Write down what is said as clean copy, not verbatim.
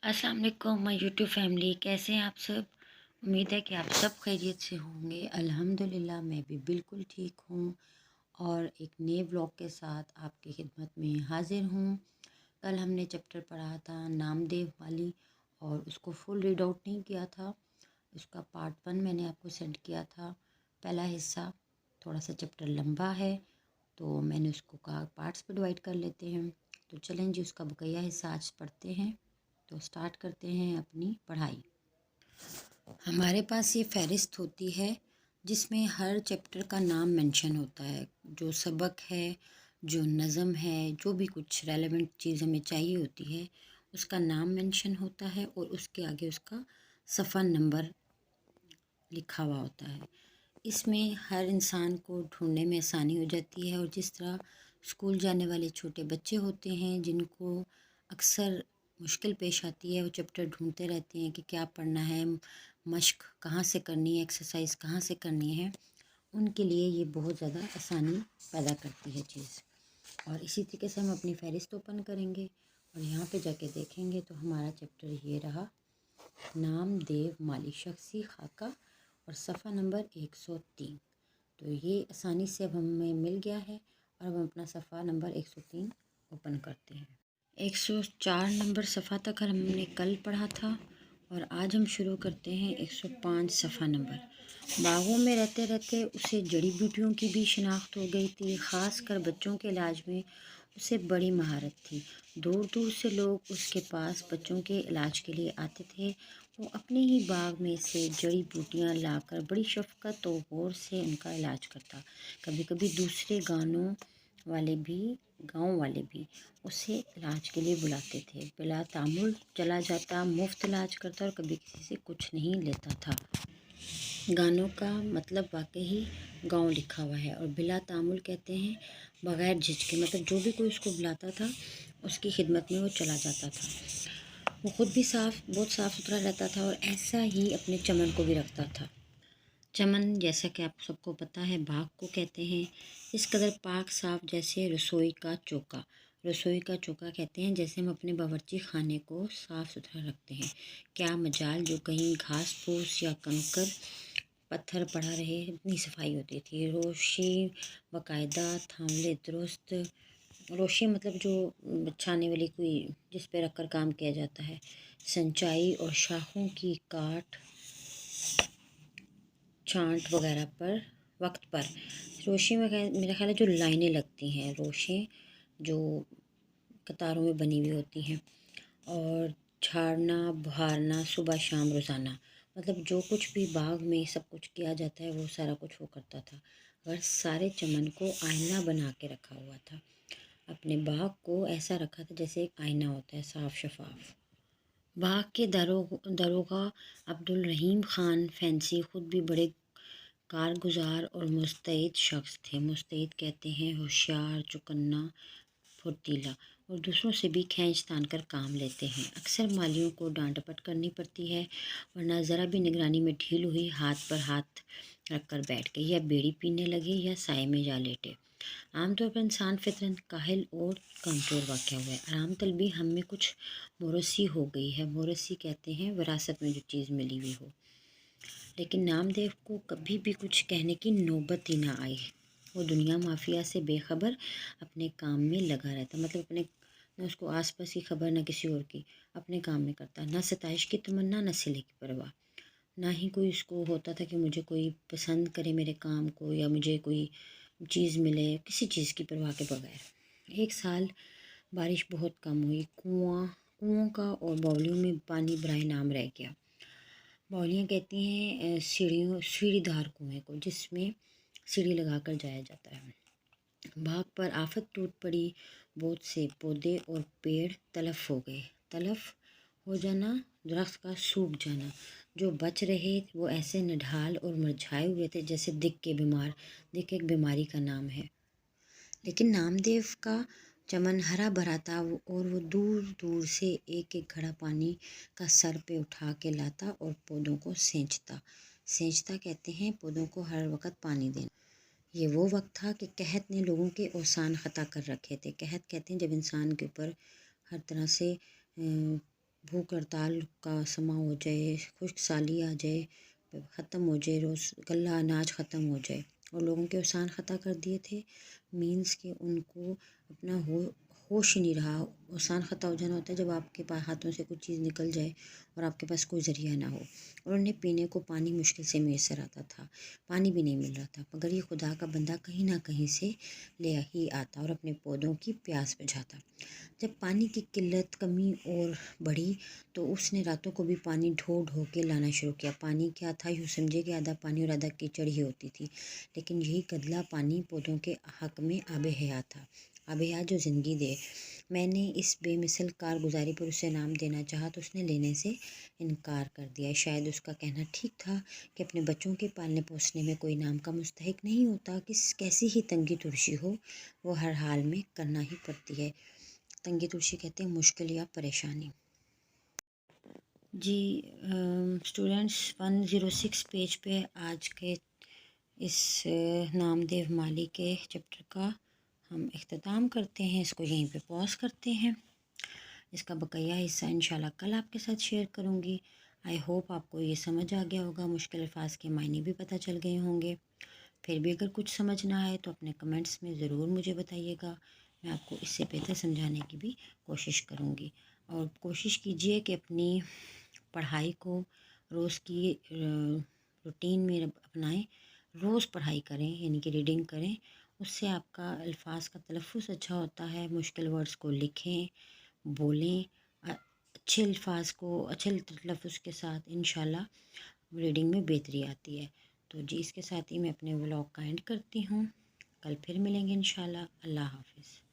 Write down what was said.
अस्सलाम वालेकुम my YouTube family, कैसे हैं आप सब। उम्मीद है कि आप सब खैरियत से होंगे। अल्हम्दुलिल्लाह मैं भी बिल्कुल ठीक हूँ और एक नए ब्लॉग के साथ आपकी खिदमत में हाजिर हूँ। कल हमने चैप्टर पढ़ा था नामदेव वाली और उसको फुल रीड आउट नहीं किया था। उसका पार्ट 1 मैंने आपको सेंड किया था। पहला हिस्सा थोड़ा सा चैप्टर लंबा है तो मैंने उसको कहा पार्ट्स पे डिवाइड कर लेते हैं। तो चलें जी, उसका बकाया हिस्सा आज पढ़ते हैं। तो स्टार्ट करते हैं अपनी पढ़ाई। हमारे पास ये फ़हरिस्त होती है जिसमें हर चैप्टर का नाम मेंशन होता है। जो सबक है, जो नज़म है, जो भी कुछ रेलेवेंट चीज़ हमें चाहिए होती है उसका नाम मेंशन होता है और उसके आगे उसका सफ़ा नंबर लिखा हुआ होता है। इसमें हर इंसान को ढूंढने में आसानी हो जाती है और जिस तरह स्कूल जाने वाले छोटे बच्चे होते हैं जिनको अक्सर मुश्किल पेश आती है, वो चैप्टर ढूंढते रहते हैं कि क्या पढ़ना है, मश्क कहाँ से करनी है, एक्सरसाइज कहाँ से करनी है, उनके लिए ये बहुत ज़्यादा आसानी पैदा करती है चीज़। और इसी तरीके से हम अपनी फ़हरिस्त ओपन करेंगे और यहाँ पे जाके देखेंगे तो हमारा चैप्टर ये रहा, नामदेव माली शख्सी खाका और सफ़ा नंबर 103। तो ये आसानी से अब हमें मिल गया है और अब हम अपना सफ़ा नंबर 103 ओपन करते हैं। 104 नंबर सफ़ा तक हमने कल पढ़ा था और आज हम शुरू करते हैं 105 सफ़ा नंबर। बागों में रहते रहते उसे जड़ी बूटियों की भी शिनाख्त हो गई थी। ख़ास कर बच्चों के इलाज में उसे बड़ी महारत थी। दूर दूर से लोग उसके पास बच्चों के इलाज के लिए आते थे। वो अपने ही बाग में से जड़ी बूटियाँ लाकर बड़ी शफ़क़त और गौर से उनका इलाज करता। कभी कभी दूसरे गांव वाले भी उसे इलाज के लिए बुलाते थे। बिला तामुल चला जाता, मुफ्त इलाज करता और कभी किसी से कुछ नहीं लेता था। गानों का मतलब वाकई ही गांव लिखा हुआ है और बिला तामुल कहते हैं बग़ैर झिझके, मतलब जो भी कोई उसको बुलाता था उसकी खिदमत में वो चला जाता था। वो ख़ुद भी बहुत साफ़ सुथरा रहता था और ऐसा ही अपने चमन को भी रखता था। चमन जैसा कि आप सबको पता है बाग को कहते हैं। इस कदर पाक साफ जैसे रसोई का चौका। रसोई का चौका कहते हैं जैसे हम अपने बावर्ची खाने को साफ़ सुथरा रखते हैं। क्या मजाल जो कहीं घास फूस या कंकर पत्थर पड़ा रहे, इतनी सफाई होती थी। रोशी बाकायदा, थामले दुरुस्त। रोशी मतलब जो बिछाने वाली कोई जिस पे रख कर काम किया जाता है। संचाई और शाखों की काट छांट वगैरह पर वक्त पर। रोशे में मेरा ख्याल है जो लाइनें लगती हैं, रोशें जो कतारों में बनी हुई होती हैं। और झाड़ना बहारना सुबह शाम रोज़ाना, मतलब जो कुछ भी बाग में सब कुछ किया जाता है वो सारा कुछ वो करता था। और सारे चमन को आईना बना के रखा हुआ था। अपने बाग को ऐसा रखा था जैसे एक आईना होता है, साफ शफाफ। बाग के दरोगा अब्दुल रहीम ख़ान फैंसी ख़ुद भी बड़े कारगुजार और मुस्तैद शख्स थे। मुस्तैद कहते हैं होशियार, चौकन्ना, फुर्तीला और दूसरों से भी खींच तान कर काम लेते हैं। अक्सर मालियों को डांट डपट करनी पड़ती है वरना ज़रा भी निगरानी में ढील हुई हाथ पर हाथ रख कर बैठ गए, या बीड़ी पीने लगे या साए में जा लेटे। आमतौर पर इंसान फितरन काहिल और कमज़ोर वाक़ हुआ है। आराम तलबी हम में कुछ मोरसी हो गई है। मोरसी कहते हैं विरासत में जो चीज़ मिली हुई हो। लेकिन नामदेव को कभी भी कुछ कहने की नौबत ही ना आई। वो दुनिया माफिया से बेखबर अपने काम में लगा रहता, मतलब अपने न उसको आस पास की खबर न किसी और की, अपने काम में करता। ना सताइश की तमन्ना, न सिले की परवाह। ना ही कोई उसको होता था कि मुझे कोई पसंद करे मेरे काम को या मुझे कोई चीज़ मिले, किसी चीज़ की परवाह के बगैर। एक साल बारिश बहुत कम हुई। कुओं का और बाउलियों में पानी बराए नाम रह गया। बाउलियाँ कहती हैं सीढ़ीदार कुएँ को जिसमें सीढ़ी लगा कर जाया जाता है। बाग पर आफत टूट पड़ी। बहुत से पौधे और पेड़ तलफ हो गए। तलफ हो जाना, दरख्त का सूख जाना। जो बच रहे वो ऐसे निढाल और मुरझाए हुए थे जैसे दिक एक बीमारी का नाम है। लेकिन नामदेव का चमन हरा भरा था और वो दूर दूर से एक एक घड़ा पानी का सर पे उठा के लाता और पौधों को सेंचता कहते हैं पौधों को हर वक्त पानी देना। ये वो वक्त था कि कहत ने लोगों के औसान ख़ता कर रखे थे। कहत कहते हैं जब इंसान के ऊपर हर तरह से بھوک ہڑتال کا سما ہو جائے، خشک سالی آ جائے، ختم ہو جائے، روز غلہ اناج ختم ہو جائے، اور لوگوں کے اوسان خطا کر دیے تھے، مینس کہ ان کو اپنا ہوش ہی نہیں رہا۔ اوسان خطا ہو جانا ہوتا ہے جب آپ کے پاس ہاتھوں سے کچھ چیز نکل جائے اور آپ کے پاس کوئی ذریعہ نہ ہو، اور انہیں پینے کو پانی مشکل سے میسر آتا تھا، پانی بھی نہیں مل رہا تھا، مگر یہ خدا کا بندہ کہیں نہ کہیں سے لے ہی آتا اور اپنے پودوں کی پیاس بجھاتا۔ جب پانی کی قلت کمی اور بڑھی تو اس نے راتوں کو بھی پانی ڈھو ڈھو کے لانا شروع کیا۔ پانی کیا تھا، یوں سمجھے کہ آدھا پانی اور آدھا کیچڑ ہی ہوتی تھی، لیکن یہی گدلا پانی پودوں کے حق میں آب حیات تھا، آب حیات جو زندگی دے۔ میں نے اس بے مثل کارگزاری پر اسے نام دینا چاہا تو اس نے لینے سے انکار کر دیا۔ شاید اس کا کہنا ٹھیک تھا کہ اپنے بچوں کے پالنے پوسنے میں کوئی نام کا مستحق نہیں ہوتا، کیسی ہی تنگی ترشی ہو وہ ہر حال میں کرنا ہی پڑتی ہے۔ تنگی ترشی کہتے ہیں مشکل یا پریشانی۔ جی اسٹوڈینٹس 106 پیج پہ آج کے اس نام دیو مالی کے چیپٹر کا ہم اختتام کرتے ہیں، اس کو یہیں پہ پاز کرتے ہیں۔ اس کا بقیہ حصہ انشاءاللہ کل آپ کے ساتھ شیئر کروں گی۔ آئی ہوپ آپ کو یہ سمجھ آ گیا ہوگا، مشکل الفاظ کے معنی بھی پتہ چل گئے ہوں گے۔ پھر بھی اگر کچھ سمجھ نہ آئے تو اپنے کمنٹس میں ضرور مجھے بتائیے گا، میں آپ کو اس سے بہتر سمجھانے کی بھی کوشش کروں گی۔ اور کوشش کیجئے کہ اپنی پڑھائی کو روز کی روٹین میں اپنائیں، روز پڑھائی کریں، یعنی کہ ریڈنگ کریں، اس سے آپ کا الفاظ کا تلفظ اچھا ہوتا ہے، مشکل ورڈز کو لکھیں، بولیں، اچھے الفاظ کو اچھے تلفظ کے ساتھ انشاءاللہ ریڈنگ میں بہتری آتی ہے۔ تو جی اس کے ساتھ ہی میں اپنے ولاگ کا اینڈ کرتی ہوں، کل پھر ملیں گے انشاءاللہ۔ اللہ حافظ۔